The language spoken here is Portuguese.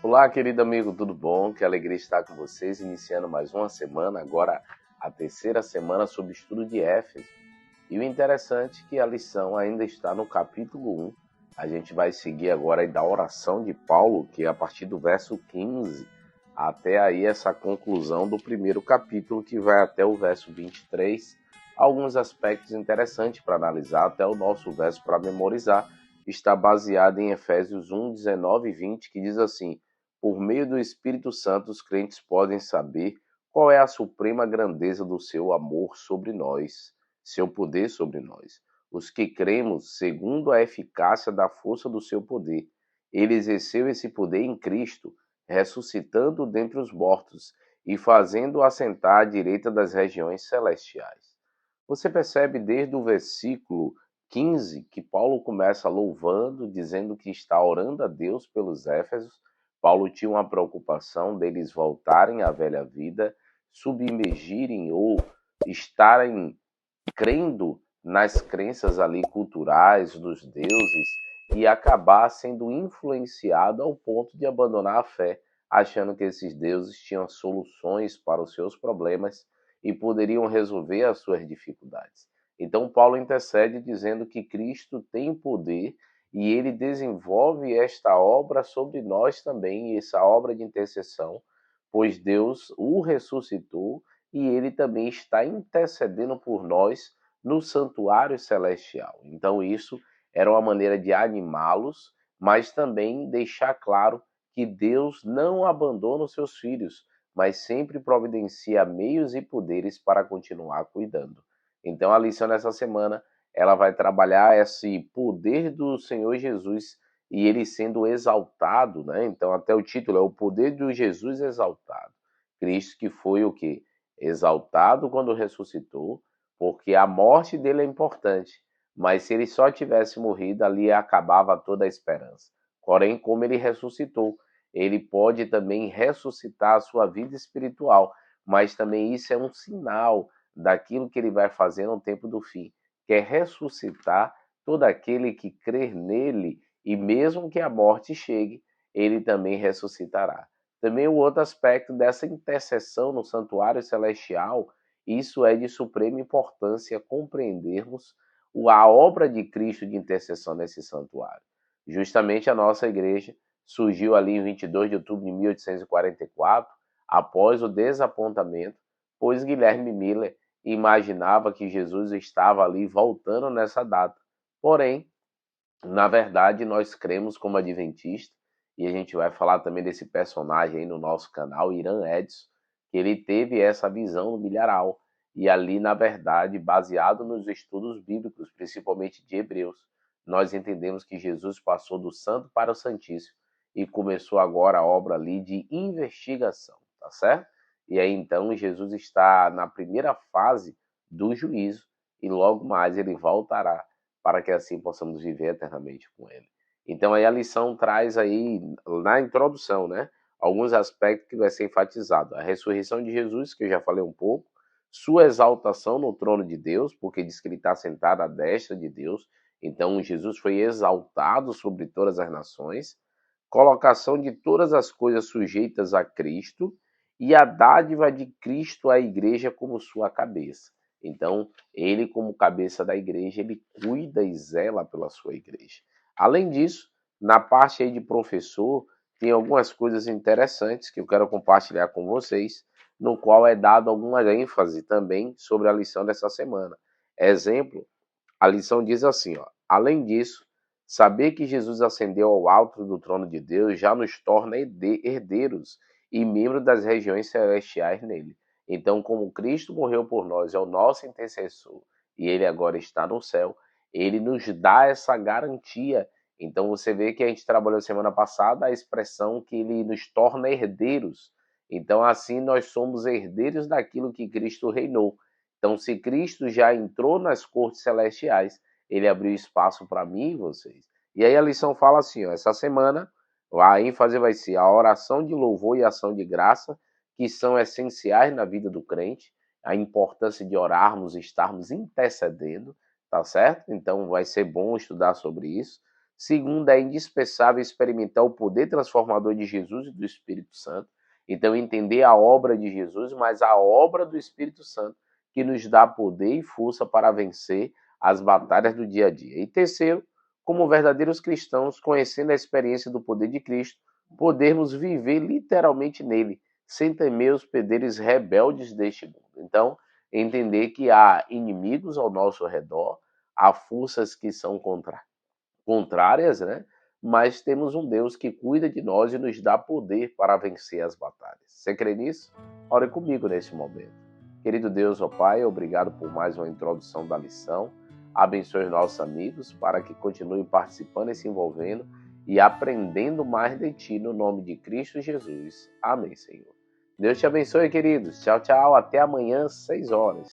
Olá, querido amigo, tudo bom? Que alegria estar com vocês, iniciando mais uma semana, agora a terceira semana sobre o estudo de Éfeso. E o interessante é que a lição ainda está no capítulo 1. A gente vai seguir agora aí da oração de Paulo, que é a partir do verso 15, até aí essa conclusão do primeiro capítulo, que vai até o verso 23. Alguns aspectos interessantes para analisar, até o nosso verso para memorizar, está baseado em Efésios 1, 19 e 20, que diz assim: por meio do Espírito Santo, os crentes podem saber qual é a suprema grandeza do seu amor sobre nós, seu poder sobre nós. Os que cremos segundo a eficácia da força do seu poder. Ele exerceu esse poder em Cristo, ressuscitando dentre os mortos e fazendo-o assentar à direita das regiões celestiais. Você percebe desde o versículo 15 que Paulo começa louvando, dizendo que está orando a Deus pelos Éfesos. Paulo tinha uma preocupação deles voltarem à velha vida, submergirem ou estarem crendo nas crenças ali culturais dos deuses e acabar sendo influenciado ao ponto de abandonar a fé, achando que esses deuses tinham soluções para os seus problemas e poderiam resolver as suas dificuldades. Então Paulo intercede dizendo que Cristo tem poder e ele desenvolve esta obra sobre nós também, essa obra de intercessão, pois Deus o ressuscitou e ele também está intercedendo por nós no santuário celestial. Então, isso era uma maneira de animá-los, mas também deixar claro que Deus não abandona os seus filhos, mas sempre providencia meios e poderes para continuar cuidando. Então, a lição dessa semana, ela vai trabalhar esse poder do Senhor Jesus e ele sendo exaltado, né? Então, até o título é o poder de Jesus exaltado. Cristo que foi o que? Exaltado quando ressuscitou, porque a morte dele é importante, mas se ele só tivesse morrido, ali acabava toda a esperança. Porém, como ele ressuscitou, ele pode também ressuscitar a sua vida espiritual, mas também isso é um sinal daquilo que ele vai fazer no tempo do fim, que é ressuscitar todo aquele que crer nele, e mesmo que a morte chegue, ele também ressuscitará. Também o outro aspecto dessa intercessão no santuário celestial, isso é de suprema importância compreendermos a obra de Cristo de intercessão nesse santuário. Justamente a nossa igreja surgiu ali em 22 de outubro de 1844, após o desapontamento, pois Guilherme Miller imaginava que Jesus estava ali voltando nessa data. Porém, na verdade, nós cremos como adventista, e a gente vai falar também desse personagem aí no nosso canal, Irã Edson, que ele teve essa visão no milharal. E ali, na verdade, baseado nos estudos bíblicos, principalmente de Hebreus, nós entendemos que Jesus passou do santo para o santíssimo e começou agora a obra ali de investigação, tá certo? E aí então Jesus está na primeira fase do juízo e logo mais ele voltará para que assim possamos viver eternamente com ele. Então aí a lição traz aí na introdução, né, alguns aspectos que vai ser enfatizado. A ressurreição de Jesus, que eu já falei um pouco, sua exaltação no trono de Deus, porque diz que ele está sentado à destra de Deus. Então Jesus foi exaltado sobre todas as nações, colocação de todas as coisas sujeitas a Cristo e a dádiva de Cristo à igreja como sua cabeça. Então, ele, como cabeça da igreja, ele cuida e zela pela sua igreja. Além disso, na parte aí de professor, tem algumas coisas interessantes que eu quero compartilhar com vocês, no qual é dado alguma ênfase também sobre a lição dessa semana. Exemplo, a lição diz assim, ó: além disso, saber que Jesus ascendeu ao alto do trono de Deus já nos torna herdeiros e membros das regiões celestiais nele. Então, como Cristo morreu por nós, é o nosso intercessor, e ele agora está no céu, ele nos dá essa garantia. Então, você vê que a gente trabalhou semana passada a expressão que ele nos torna herdeiros. Então, assim, nós somos herdeiros daquilo que Cristo reinou. Então, se Cristo já entrou nas cortes celestiais, ele abriu espaço para mim e vocês. E aí a lição fala assim, ó, essa semana a ênfase vai ser a oração de louvor e ação de graça, que são essenciais na vida do crente, a importância de orarmos e estarmos intercedendo, tá certo? Então vai ser bom estudar sobre isso. Segundo, é indispensável experimentar o poder transformador de Jesus e do Espírito Santo. Então, entender a obra de Jesus, mas a obra do Espírito Santo, que nos dá poder e força para vencer as batalhas do dia a dia. E terceiro, como verdadeiros cristãos, conhecendo a experiência do poder de Cristo, podermos viver literalmente nele, sem temer os poderes rebeldes deste mundo. Então, entender que há inimigos ao nosso redor, há forças que são contrárias, né? Mas temos um Deus que cuida de nós e nos dá poder para vencer as batalhas. Você crê nisso? Ore comigo nesse momento. Querido Deus, ó Pai, obrigado por mais uma introdução da lição. Abençoe os nossos amigos para que continuem participando e se envolvendo e aprendendo mais de Ti no nome de Cristo Jesus. Amém, Senhor. Deus te abençoe, queridos. Tchau, tchau. Até amanhã, 6 horas.